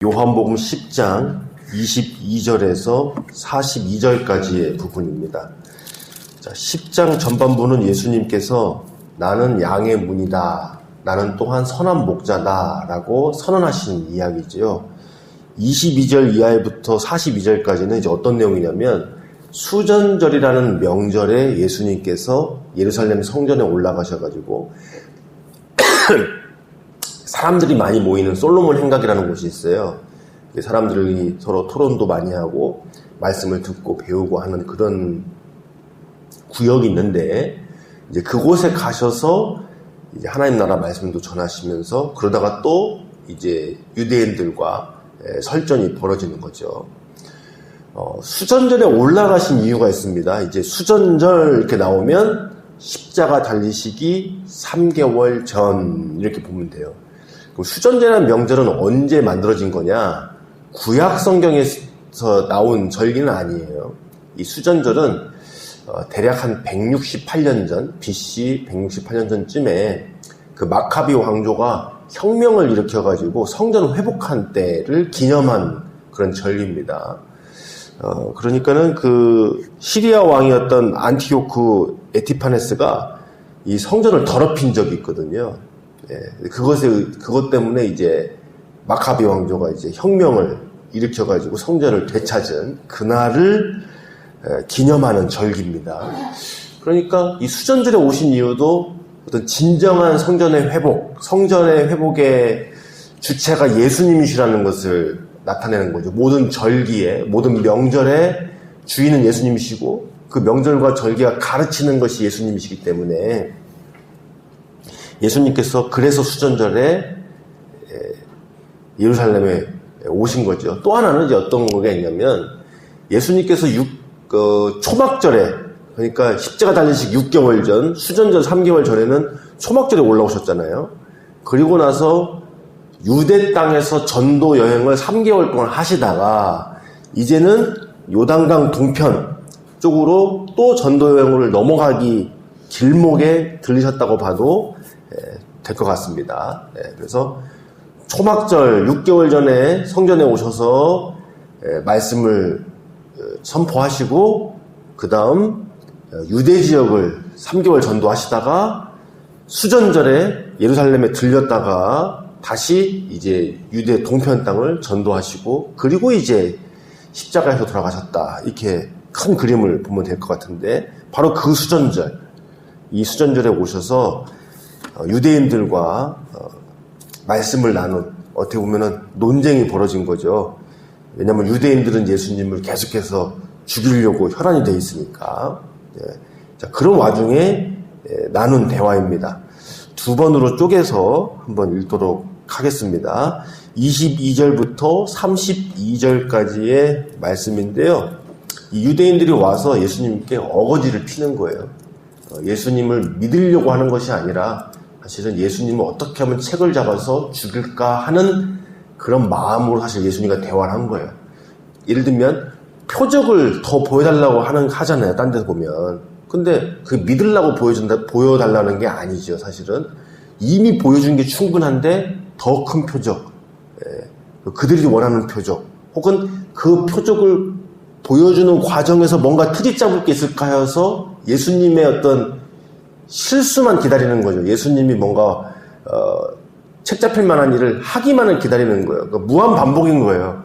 요한복음 10장 22절에서 42절까지의 부분입니다. 자, 10장 전반부는 예수님께서 나는 양의 문이다, 나는 또한 선한 목자다 라고 선언하신 이야기지요. 22절 이하부터 42절까지는 이제 어떤 내용이냐면 수전절이라는 명절에 예수님께서 예루살렘 성전에 올라가셔가지고 사람들이 많이 모이는 솔로몬 행각이라는 곳이 있어요. 사람들이 서로 토론도 많이 하고 말씀을 듣고 배우고 하는 그런 구역이 있는데, 이제 그곳에 가셔서 이제 하나님 나라 말씀도 전하시면서 그러다가 또 이제 유대인들과 설전이 벌어지는 거죠. 수전절에 올라가신 이유가 있습니다. 이제 수전절 이렇게 나오면 십자가 달리시기 3개월 전 이렇게 보면 돼요. 수전절이라는 명절은 언제 만들어진 거냐? 구약 성경에서 나온 절기는 아니에요. 이 수전절은 대략 한 168년 전, BC 168년 전쯤에 그 마카비 왕조가 혁명을 일으켜가지고 성전 회복한 때를 기념한 그런 절기입니다. 그러니까는 그 시리아 왕이었던 안티오크 에티파네스가 이 성전을 더럽힌 적이 있거든요. 그것 때문에 이제 마카비 왕조가 이제 혁명을 일으켜가지고 성전을 되찾은 그날을 기념하는 절기입니다. 그러니까 이 수전절에 오신 이유도 어떤 진정한 성전의 회복, 성전의 회복의 주체가 예수님이시라는 것을 나타내는 거죠. 모든 절기에, 모든 명절의 주인은 예수님이시고 그 명절과 절기가 가르치는 것이 예수님이시기 때문에 예수님께서 그래서 수전절에 예루살렘에 오신 거죠. 또 하나는 이제 어떤 거가 있냐면 예수님께서 초막절에, 그러니까 십자가 달리시기 6개월 전, 수전절 3개월 전에는 초막절에 올라오셨잖아요. 그리고 나서 유대 땅에서 전도 여행을 3개월 동안 하시다가 이제는 요단강 동편 쪽으로 또 전도 여행을 넘어가기 길목에 들리셨다고 봐도 될 것 같습니다. 그래서 초막절 6개월 전에 성전에 오셔서 말씀을 선포하시고 그 다음 유대 지역을 3개월 전도하시다가 수전절에 예루살렘에 들렸다가 다시 이제 유대 동편 땅을 전도하시고 그리고 이제 십자가에서 돌아가셨다, 이렇게 큰 그림을 보면 될 것 같은데, 바로 그 수전절, 이 수전절에 오셔서 유대인들과 말씀을 나눈, 어떻게 보면은 논쟁이 벌어진 거죠. 왜냐하면 유대인들은 예수님을 계속해서 죽이려고 혈안이 돼 있으니까. 자, 그런 와중에 나눈 대화입니다. 두 번으로 쪼개서 한번 읽도록 하겠습니다. 22절부터 32절까지의 말씀인데요. 이 유대인들이 와서 예수님께 어거지를 피는 거예요. 예수님을 믿으려고 하는 것이 아니라 사실은 예수님을 어떻게 하면 책을 잡아서 죽일까 하는 그런 마음으로 사실 예수님과 대화를 한 거예요. 예를 들면 표적을 더 보여달라고 하잖아요. 딴 데서 보면. 근데 그 믿으려고 보여달라는 게 아니죠. 사실은 이미 보여준 게 충분한데 더 큰 표적, 그들이 원하는 표적, 혹은 그 표적을 보여주는 과정에서 뭔가 트집 잡을 게 있을까 해서 예수님의 어떤 실수만 기다리는 거죠. 예수님이 뭔가 책 잡힐 만한 일을 하기만을 기다리는 거예요. 그러니까 무한 반복인 거예요.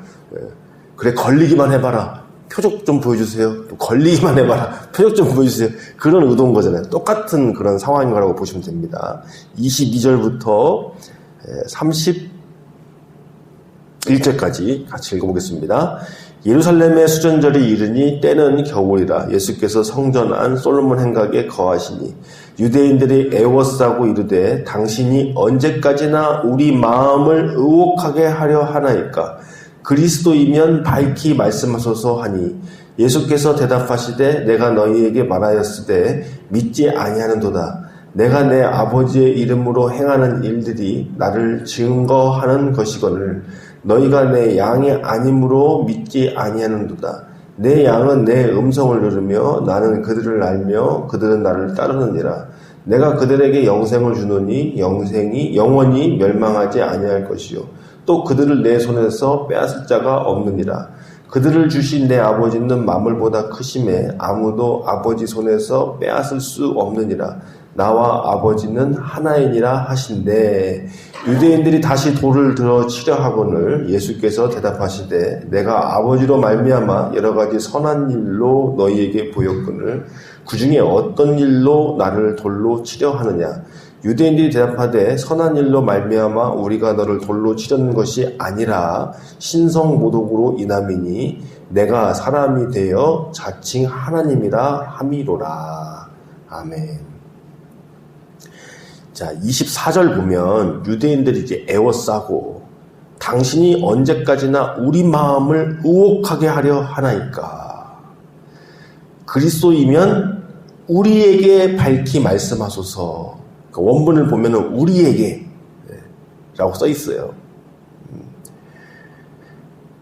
그래, 걸리기만 해봐라, 표적 좀 보여주세요. 또 걸리기만 해봐라, 표적 좀 보여주세요. 그런 의도인 거잖아요. 똑같은 그런 상황인 거라고 보시면 됩니다. 22절부터 31절까지 같이 읽어보겠습니다. 예루살렘의 수전절이 이르니 때는 겨울이라. 예수께서 성전 안 솔로몬 행각에 거하시니 유대인들이 애워싸고 이르되 당신이 언제까지나 우리 마음을 의혹하게 하려 하나이까? 그리스도이면 밝히 말씀하소서 하니 예수께서 대답하시되 내가 너희에게 말하였으되 믿지 아니하는도다. 내가 내 아버지의 이름으로 행하는 일들이 나를 증거하는 것이거늘 너희가 내 양이 아님으로 믿지 아니하는도다. 내 양은 내 음성을 들으며 나는 그들을 알며 그들은 나를 따르느니라. 내가 그들에게 영생을 주노니 영생이 영원히 멸망하지 아니할 것이요 또 그들을 내 손에서 빼앗을 자가 없느니라. 그들을 주신 내 아버지는 만물보다 크심에 아무도 아버지 손에서 빼앗을 수 없느니라. 나와 아버지는 하나이니라 하신대. 유대인들이 다시 돌을 들어 치려 하거늘 예수께서 대답하시되 내가 아버지로 말미암아 여러 가지 선한 일로 너희에게 보였거늘 그 중에 어떤 일로 나를 돌로 치려 하느냐. 유대인들이 대답하되 선한 일로 말미암아 우리가 너를 돌로 치려는 것이 아니라 신성모독으로 인함이니 내가 사람이 되어 자칭 하나님이라 함이로라. 아멘. 자, 24절 보면 유대인들이 이제 애워싸고 당신이 언제까지나 우리 마음을 의혹하게 하려 하나이까. 그리스도이면 우리에게 밝히 말씀하소서. 원문을 보면은 우리에게 라고 써 있어요.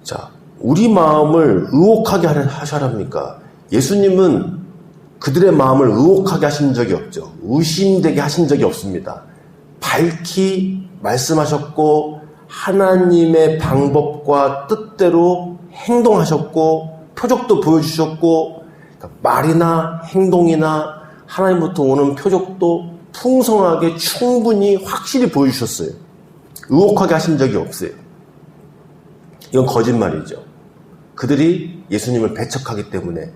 자, 우리 마음을 의혹하게 하셔랍니까? 예수님은 그들의 마음을 의혹하게 하신 적이 없죠. 의심되게 하신 적이 없습니다. 밝히 말씀하셨고 하나님의 방법과 뜻대로 행동하셨고 표적도 보여주셨고 그러니까 말이나 행동이나 하나님부터 오는 표적도 풍성하게 충분히 확실히 보여주셨어요. 의혹하게 하신 적이 없어요. 이건 거짓말이죠. 그들이 예수님을 배척하기 때문에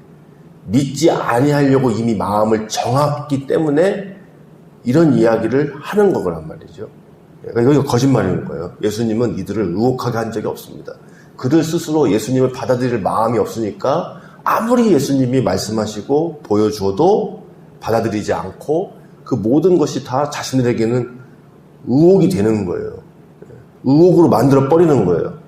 믿지 아니하려고 이미 마음을 정했기 때문에 이런 이야기를 하는 거란 말이죠. 그러니까 이거 거짓말인 거예요. 예수님은 이들을 의혹하게 한 적이 없습니다. 그들 스스로 예수님을 받아들일 마음이 없으니까 아무리 예수님이 말씀하시고 보여줘도 받아들이지 않고 그 모든 것이 다 자신들에게는 의혹이 되는 거예요. 의혹으로 만들어 버리는 거예요.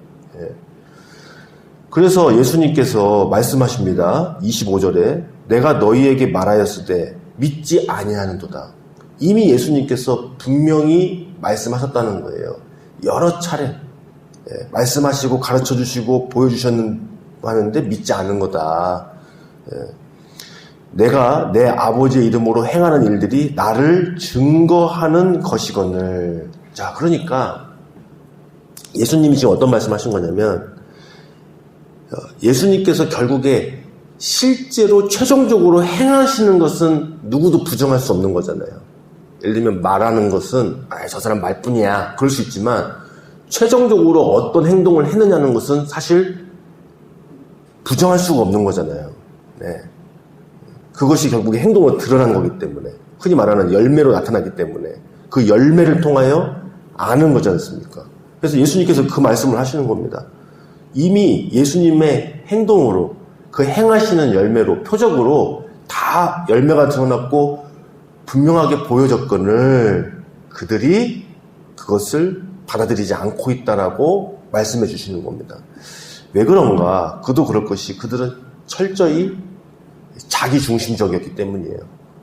그래서 예수님께서 말씀하십니다. 25절에 내가 너희에게 말하였으되 믿지 아니하는도다. 이미 예수님께서 분명히 말씀하셨다는 거예요. 여러 차례 말씀하시고 가르쳐주시고 보여주셨는데 믿지 않는 거다. 내가 내 아버지의 이름으로 행하는 일들이 나를 증거하는 것이거늘. 자, 그러니까 예수님이 지금 어떤 말씀하신 거냐면 예수님께서 결국에 실제로 최종적으로 행하시는 것은 누구도 부정할 수 없는 거잖아요. 예를 들면 말하는 것은 저 사람 말뿐이야 그럴 수 있지만 최종적으로 어떤 행동을 했느냐는 것은 사실 부정할 수가 없는 거잖아요. 네. 그것이 결국에 행동으로 드러난 거기 때문에 흔히 말하는 열매로 나타나기 때문에 그 열매를 통하여 아는 거지 않습니까? 그래서 예수님께서 그 말씀을 하시는 겁니다. 이미 예수님의 행동으로 그 행하시는 열매로 표적으로 다 열매가 드러났고 분명하게 보여졌거늘 그들이 그것을 받아들이지 않고 있다라고 말씀해 주시는 겁니다. 왜 그런가? 그도 그럴 것이 그들은 철저히 자기중심적이었기 때문이에요.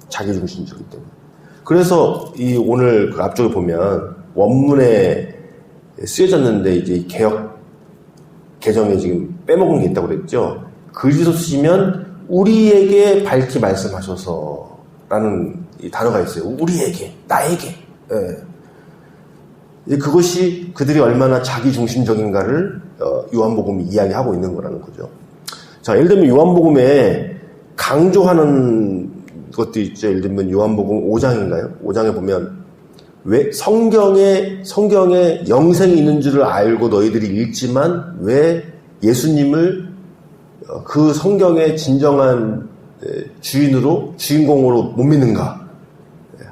자기중심적이기 때문에. 그래서 이 오늘 그 앞쪽에 보면 원문에 쓰여졌는데 이제 개역 개정에 지금 빼먹은 게 있다고 그랬죠. 그리스도 쓰시면 우리에게 밝히 말씀하셔서라는 이 단어가 있어요. 우리에게, 나에게. 예. 그것이 그들이 얼마나 자기중심적인가를 요한복음이 이야기하고 있는 거라는 거죠. 자, 예를 들면 요한복음에 강조하는 것도 있죠. 예를 들면 요한복음 5장인가요? 5장에 보면 왜 성경에 영생이 있는 줄을 알고 너희들이 읽지만 왜 예수님을 그 성경의 진정한 주인공으로 못 믿는가?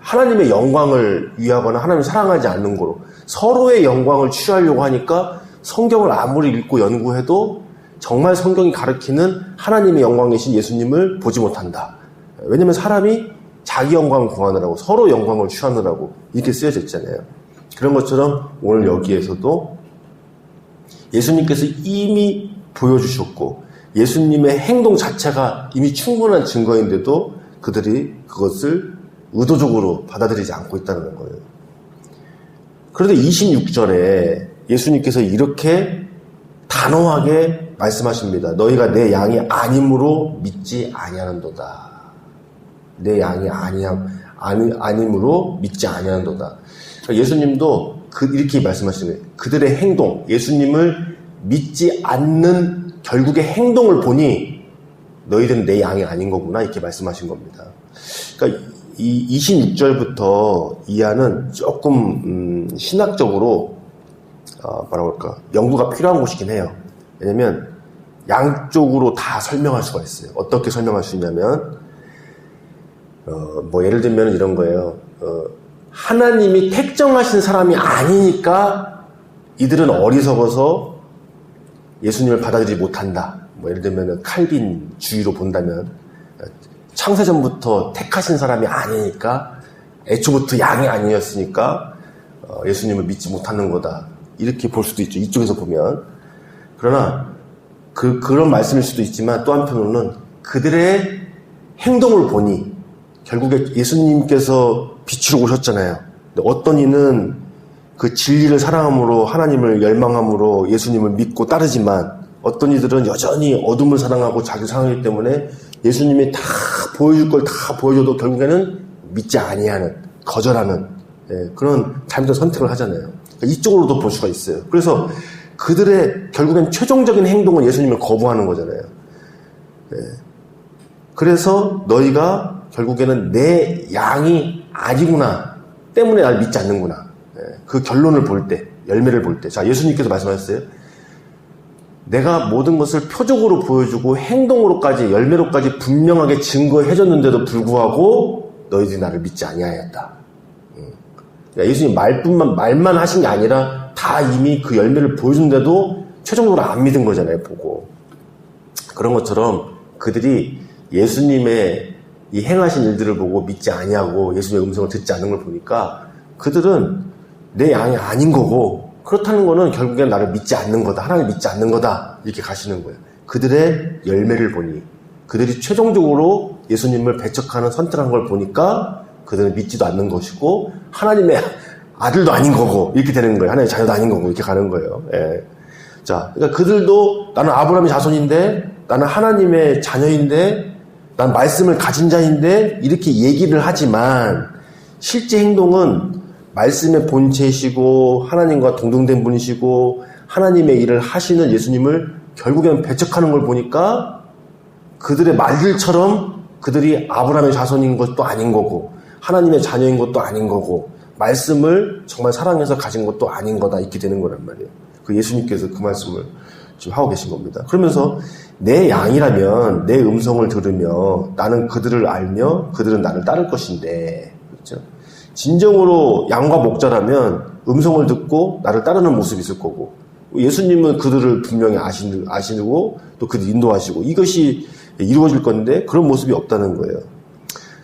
하나님의 영광을 위하거나 하나님을 사랑하지 않는 거로 서로의 영광을 취하려고 하니까 성경을 아무리 읽고 연구해도 정말 성경이 가르치는 하나님의 영광이신 예수님을 보지 못한다. 왜냐하면 사람이 자기 영광을 구하느라고 서로 영광을 취하느라고 이렇게 쓰여져 있잖아요. 그런 것처럼 오늘 여기에서도 예수님께서 이미 보여주셨고 예수님의 행동 자체가 이미 충분한 증거인데도 그들이 그것을 의도적으로 받아들이지 않고 있다는 거예요. 그런데 26절에 예수님께서 이렇게 단호하게 말씀하십니다. 너희가 내 양이 아님으로 믿지 아니하는도다. 내 양이 아님으로 믿지 아니하는도다. 그러니까 예수님도 이렇게 말씀하시는 거예요. 그들의 행동, 예수님을 믿지 않는 결국의 행동을 보니 너희들은 내 양이 아닌 거구나 이렇게 말씀하신 겁니다. 그러니까 이 26절부터 이하는 조금 신학적으로 뭐라고 할까 연구가 필요한 곳이긴 해요. 왜냐면 양쪽으로 다 설명할 수가 있어요. 어떻게 설명할 수 있냐면 뭐 예를 들면 이런 거예요. 하나님이 택정하신 사람이 아니니까 이들은 어리석어서 예수님을 받아들이지 못한다. 뭐 예를 들면 칼빈 주의로 본다면 창세전부터 택하신 사람이 아니니까 애초부터 양이 아니었으니까 예수님을 믿지 못하는 거다. 이렇게 볼 수도 있죠. 이쪽에서 보면. 그러나 그런 말씀일 수도 있지만 또 한편으로는 그들의 행동을 보니 결국에 예수님께서 빛으로 오셨잖아요. 어떤 이는 그 진리를 사랑함으로 하나님을 열망함으로 예수님을 믿고 따르지만 어떤 이들은 여전히 어둠을 사랑하고 자기 사랑하기 때문에 예수님이 다 보여줄 걸 다 보여줘도 결국에는 믿지 아니하는 거절하는 그런 잘못된 선택을 하잖아요. 그러니까 이쪽으로도 볼 수가 있어요. 그래서 그들의 결국엔 최종적인 행동은 예수님을 거부하는 거잖아요. 그래서 너희가 결국에는 내 양이 아니구나 때문에 날 믿지 않는구나. 그 결론을 볼 때, 열매를 볼 때. 자, 예수님께서 말씀하셨어요. 내가 모든 것을 표적으로 보여주고 행동으로까지, 열매로까지 분명하게 증거해줬는데도 불구하고 너희들이 나를 믿지 아니하였다. 그러니까 예수님 말만 하신 게 아니라 다 이미 그 열매를 보여준데도 최종적으로 안 믿은 거잖아요, 보고. 그런 것처럼 그들이 예수님의 이 행하신 일들을 보고 믿지 아니하고 예수님의 음성을 듣지 않는 걸 보니까 그들은 내 양이 아닌 거고 그렇다는 거는 결국엔 나를 믿지 않는 거다. 하나님 믿지 않는 거다. 이렇게 가시는 거예요. 그들의 열매를 보니 그들이 최종적으로 예수님을 배척하는 선택한 걸 보니까 그들은 믿지도 않는 것이고 하나님의 아들도 아닌 거고 이렇게 되는 거예요. 하나님의 자녀도 아닌 거고 이렇게 가는 거예요. 예. 자, 그러니까 그들도 나는 아브라함의 자손인데 나는 하나님의 자녀인데 난 말씀을 가진 자인데 이렇게 얘기를 하지만 실제 행동은 말씀의 본체이시고 하나님과 동등된 분이시고 하나님의 일을 하시는 예수님을 결국에는 배척하는 걸 보니까 그들의 말들처럼 그들이 아브라함의 자손인 것도 아닌 거고 하나님의 자녀인 것도 아닌 거고 말씀을 정말 사랑해서 가진 것도 아닌 거다 이렇게 되는 거란 말이에요. 그 예수님께서 그 말씀을 지금 하고 계신 겁니다. 그러면서 내 양이라면 내 음성을 들으며 나는 그들을 알며 그들은 나를 따를 것인데 그렇죠? 진정으로 양과 목자라면 음성을 듣고 나를 따르는 모습이 있을 거고 예수님은 그들을 분명히 아시고 또 그들 인도하시고 이것이 이루어질 건데 그런 모습이 없다는 거예요.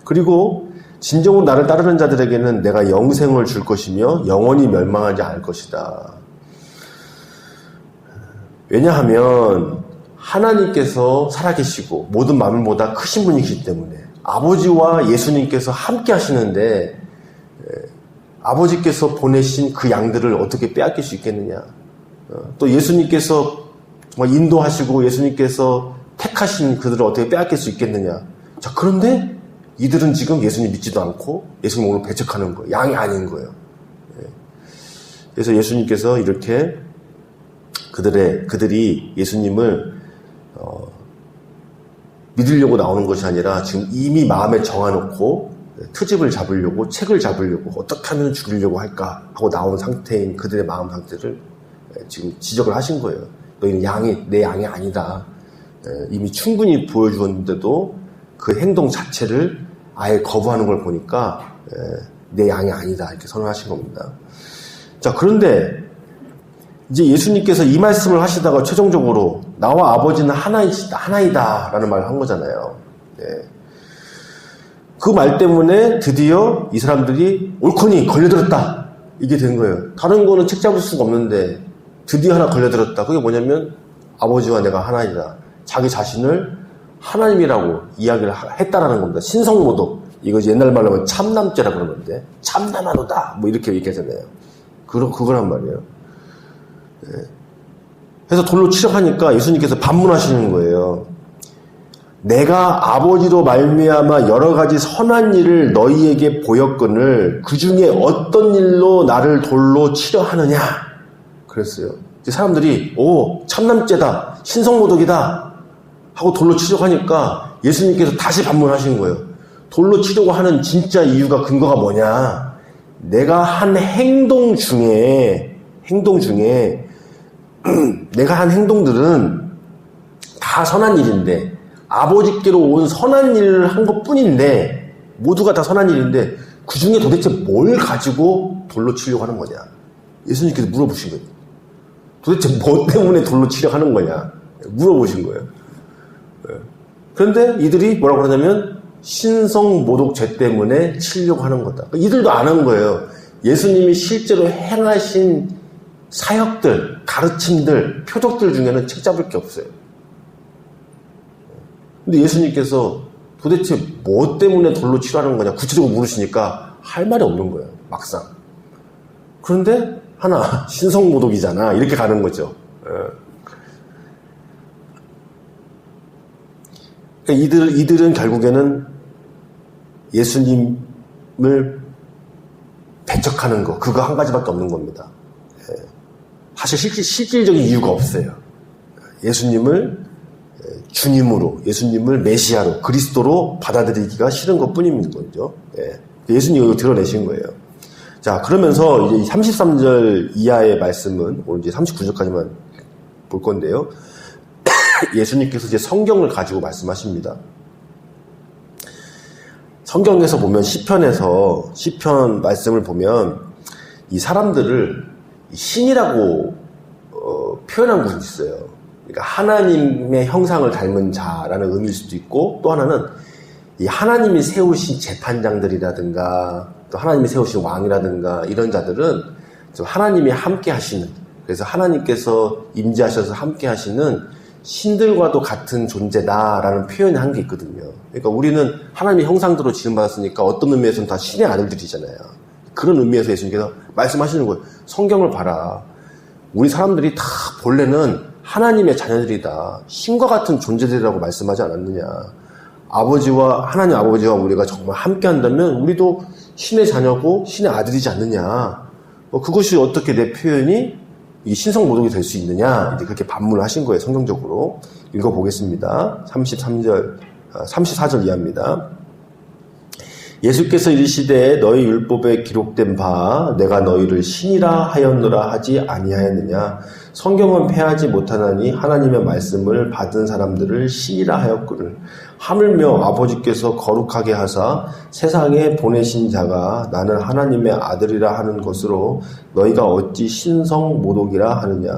그리고 진정으로 나를 따르는 자들에게는 내가 영생을 줄 것이며 영원히 멸망하지 않을 것이다. 왜냐하면 하나님께서 살아계시고 모든 만물보다 크신 분이시기 때문에 아버지와 예수님께서 함께 하시는데 아버지께서 보내신 그 양들을 어떻게 빼앗길 수 있겠느냐. 또 예수님께서 정말 인도하시고 예수님께서 택하신 그들을 어떻게 빼앗길 수 있겠느냐. 자, 그런데 이들은 지금 예수님 믿지도 않고 예수님 오늘 배척하는 거예요. 양이 아닌 거예요. 그래서 예수님께서 이렇게 그들이 예수님을 믿으려고 나오는 것이 아니라 지금 이미 마음에 정해놓고 트집을 잡으려고 책을 잡으려고 어떻게 하면 죽이려고 할까 하고 나온 상태인 그들의 마음 상태를 지금 지적을 하신 거예요. 너희는 내 양이 아니다. 이미 충분히 보여주었는데도 그 행동 자체를 아예 거부하는 걸 보니까 내 양이 아니다 이렇게 선언하신 겁니다. 자, 그런데 이제 예수님께서 이 말씀을 하시다가 최종적으로 나와 아버지는 하나이다 라는 말을 한 거잖아요. 그 말 때문에 드디어 이 사람들이 옳거니 걸려들었다 이게 된 거예요. 다른 거는 책 잡을 수가 없는데 드디어 하나 걸려들었다. 그게 뭐냐면 아버지와 내가 하나이다. 자기 자신을 하나님이라고 이야기를 했다라는 겁니다. 신성모독. 이거 옛날 말로 하면 참남죄라 그러는데 참남하노다 뭐 이렇게 얘기하잖아요. 그거란 말이에요. 그래서 돌로 치려하니까 예수님께서 반문하시는 거예요. 내가 아버지로 말미암아 여러 가지 선한 일을 너희에게 보였거늘 그 중에 어떤 일로 나를 돌로 치려 하느냐 그랬어요. 사람들이 참남죄다 신성모독이다 하고 돌로 치려고 하니까 예수님께서 다시 반문하신 거예요. 돌로 치려고 하는 진짜 이유가 근거가 뭐냐? 내가 한 행동 중에 내가 한 행동들은 다 선한 일인데 아버지께로 온 선한 일을 한 것뿐인데 모두가 다 선한 일인데 그 중에 도대체 뭘 가지고 돌로 치려고 하는 거냐? 예수님께서 물어보신 거예요. 도대체 뭐 때문에 돌로 치려고 하는 거냐? 물어보신 거예요. 그런데 이들이 뭐라고 그러냐면 신성모독죄 때문에 치려고 하는 거다. 이들도 안 한 거예요. 예수님이 실제로 행하신 사역들, 가르침들, 표적들 중에는 책잡을 게 없어요. 근데 예수님께서 도대체 뭐 때문에 돌로 치려는 거냐 구체적으로 물으시니까 할 말이 없는 거예요. 막상. 그런데 하나 신성모독이잖아 이렇게 가는 거죠. 그러니까 이들은 결국에는 예수님을 배척하는 거 그거 한 가지밖에 없는 겁니다. 사실 실질적인 이유가 없어요. 예수님을 주님으로, 예수님을 메시아로, 그리스도로 받아들이기가 싫은 것 뿐인 거죠. 예수님이 이거 드러내신 거예요. 자, 그러면서 이제 33절 이하의 말씀은 오늘 이제 39절까지만 볼 건데요. 예수님께서 이제 성경을 가지고 말씀하십니다. 성경에서 보면 시편 말씀을 보면 이 사람들을 신이라고 표현한 곳이 있어요. 그러니까 하나님의 형상을 닮은 자라는 의미일 수도 있고 또 하나는 이 하나님이 세우신 재판장들이라든가 또 하나님이 세우신 왕이라든가 이런 자들은 하나님이 함께 하시는 그래서 하나님께서 임재하셔서 함께 하시는 신들과도 같은 존재다라는 표현을 한 게 있거든요. 그러니까 우리는 하나님의 형상대로 지음받았으니까 어떤 의미에서는 다 신의 아들들이잖아요. 그런 의미에서 예수님께서 말씀하시는 거예요. 성경을 봐라. 우리 사람들이 다 본래는 하나님의 자녀들이다. 신과 같은 존재들이라고 말씀하지 않았느냐. 하나님 아버지와 우리가 정말 함께 한다면 우리도 신의 자녀고 신의 아들이지 않느냐. 그것이 어떻게 내 표현이 이 신성모독이 될 수 있느냐. 이제 그렇게 반문을 하신 거예요. 성경적으로. 읽어보겠습니다. 34절 이하입니다. 예수께서 이르시되 너희 율법에 기록된 바 내가 너희를 신이라 하였노라 하지 아니하였느냐. 성경은 패하지 못하나니 하나님의 말씀을 받은 사람들을 신이라 하였거늘 하물며 아버지께서 거룩하게 하사 세상에 보내신 자가 나는 하나님의 아들이라 하는 것으로 너희가 어찌 신성모독이라 하느냐.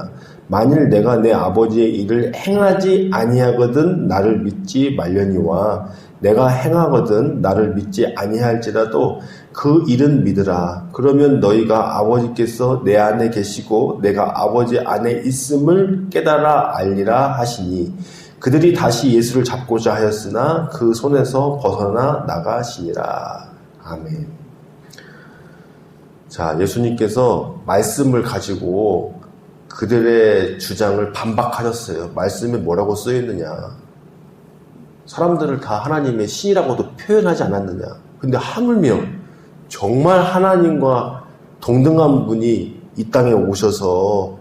만일 내가 내 아버지의 일을 행하지 아니하거든 나를 믿지 말려니와 내가 행하거든 나를 믿지 아니할지라도 그 일은 믿으라. 그러면 너희가 아버지께서 내 안에 계시고 내가 아버지 안에 있음을 깨달아 알리라 하시니 그들이 다시 예수를 잡고자 하였으나 그 손에서 벗어나 나가시니라. 아멘. 자, 예수님께서 말씀을 가지고 그들의 주장을 반박하셨어요. 말씀에 뭐라고 쓰여있느냐. 사람들을 다 하나님의 신이라고도 표현하지 않았느냐. 근데 하물며 정말 하나님과 동등한 분이 이 땅에 오셔서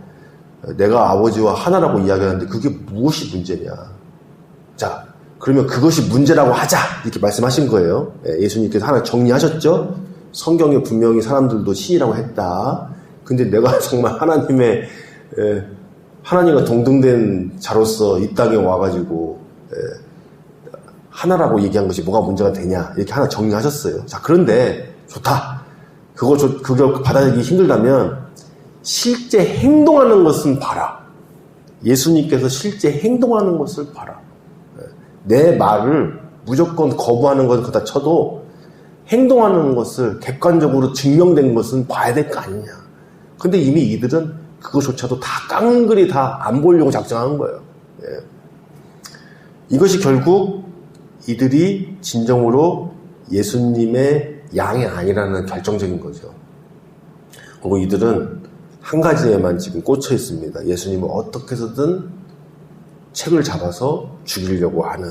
내가 아버지와 하나라고 이야기하는데 그게 무엇이 문제냐. 자, 그러면 그것이 문제라고 하자 이렇게 말씀하신 거예요. 예수님께서 하나 정리하셨죠. 성경에 분명히 사람들도 신이라고 했다. 근데 내가 정말 하나님과 동등된 자로서 이 땅에 와가지고 하나라고 얘기한 것이 뭐가 문제가 되냐 이렇게 하나 정리하셨어요. 자, 그런데 좋다. 그거 받아들이기 힘들다면 실제 행동하는 것은 봐라. 예수님께서 실제 행동하는 것을 봐라. 내 말을 무조건 거부하는 것을 그다 쳐도 행동하는 것을 객관적으로 증명된 것은 봐야 될 거 아니냐. 근데 이미 이들은 그것조차도 다 깡그리 다 안 보려고 작정한 거예요. 이것이 결국 이들이 진정으로 예수님의 양이 아니라는 결정적인 거죠. 그리고 이들은 한 가지에만 지금 꽂혀 있습니다. 예수님을 어떻게 해서든 책을 잡아서 죽이려고 하는.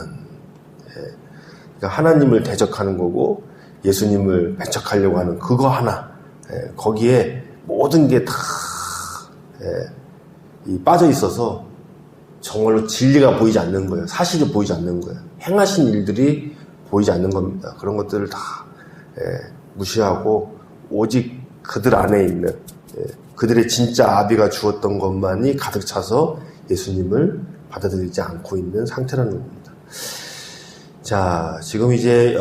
그러니까 하나님을 대적하는 거고 예수님을 배척하려고 하는 그거 하나. 거기에 모든 게 다 빠져 있어서 정말로 진리가 보이지 않는 거예요. 사실이 보이지 않는 거예요. 행하신 일들이 보이지 않는 겁니다. 그런 것들을 다 무시하고 오직 그들 안에 있는 그들의 진짜 아비가 주었던 것만이 가득 차서 예수님을 받아들이지 않고 있는 상태라는 겁니다. 자, 지금 이제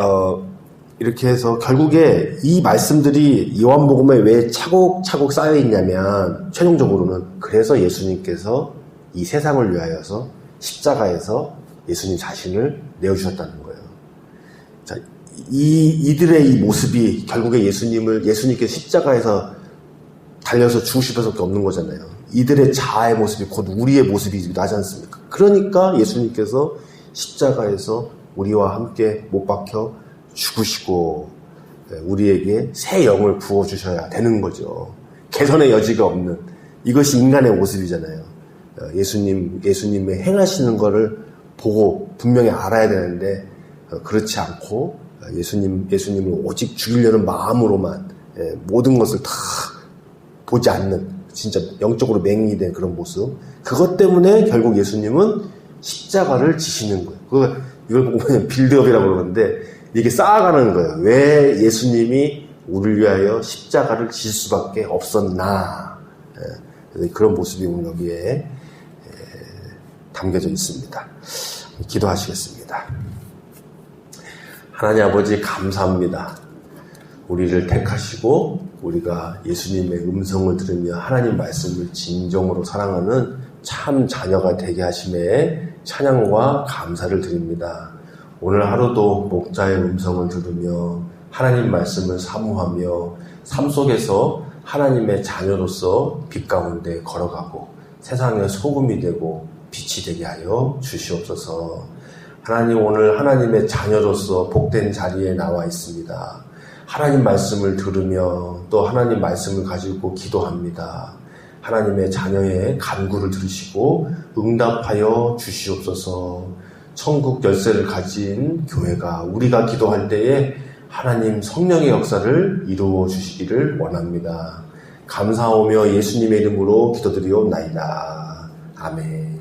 이렇게 해서 결국에 이 말씀들이 요한복음에 왜 차곡차곡 쌓여 있냐면 최종적으로는 그래서 예수님께서 이 세상을 위하여서 십자가에서 예수님 자신을 내어주셨다는 거예요. 자, 이들의 이 모습이 결국에 예수님께서 십자가에서 달려서 죽으실 수밖에 없는 거잖아요. 이들의 자아의 모습이 곧 우리의 모습이 나지 않습니까? 그러니까 예수님께서 십자가에서 우리와 함께 못 박혀 죽으시고 우리에게 새 영을 부어주셔야 되는 거죠. 개선의 여지가 없는 이것이 인간의 모습이잖아요. 예수님의 행하시는 거를 보고 분명히 알아야 되는데 그렇지 않고 예수님을 오직 죽이려는 마음으로만 모든 것을 다 보지 않는 진짜 영적으로 맹인이 된 그런 모습. 그것 때문에 결국 예수님은 십자가를 지시는 거예요. 이걸 보고 그냥 빌드업이라고 그러는데 이게 쌓아가는 거예요. 왜 예수님이 우리를 위하여 십자가를 질 수밖에 없었나. 그런 모습이 오늘 여기에 담겨져 있습니다. 기도하시겠습니다. 하나님 아버지 감사합니다. 우리를 택하시고 우리가 예수님의 음성을 들으며 하나님 말씀을 진정으로 사랑하는 참 자녀가 되게 하심에 찬양과 감사를 드립니다. 오늘 하루도 목자의 음성을 들으며 하나님 말씀을 사모하며 삶 속에서 하나님의 자녀로서 빛 가운데 걸어가고 세상의 소금이 되고 빛이 되게 하여 주시옵소서. 하나님 오늘 하나님의 자녀로서 복된 자리에 나와 있습니다. 하나님 말씀을 들으며 또 하나님 말씀을 가지고 기도합니다. 하나님의 자녀의 간구를 들으시고 응답하여 주시옵소서. 천국 열쇠를 가진 교회가 우리가 기도할 때에 하나님 성령의 역사를 이루어 주시기를 원합니다. 감사하며 예수님의 이름으로 기도드리옵나이다. 아멘.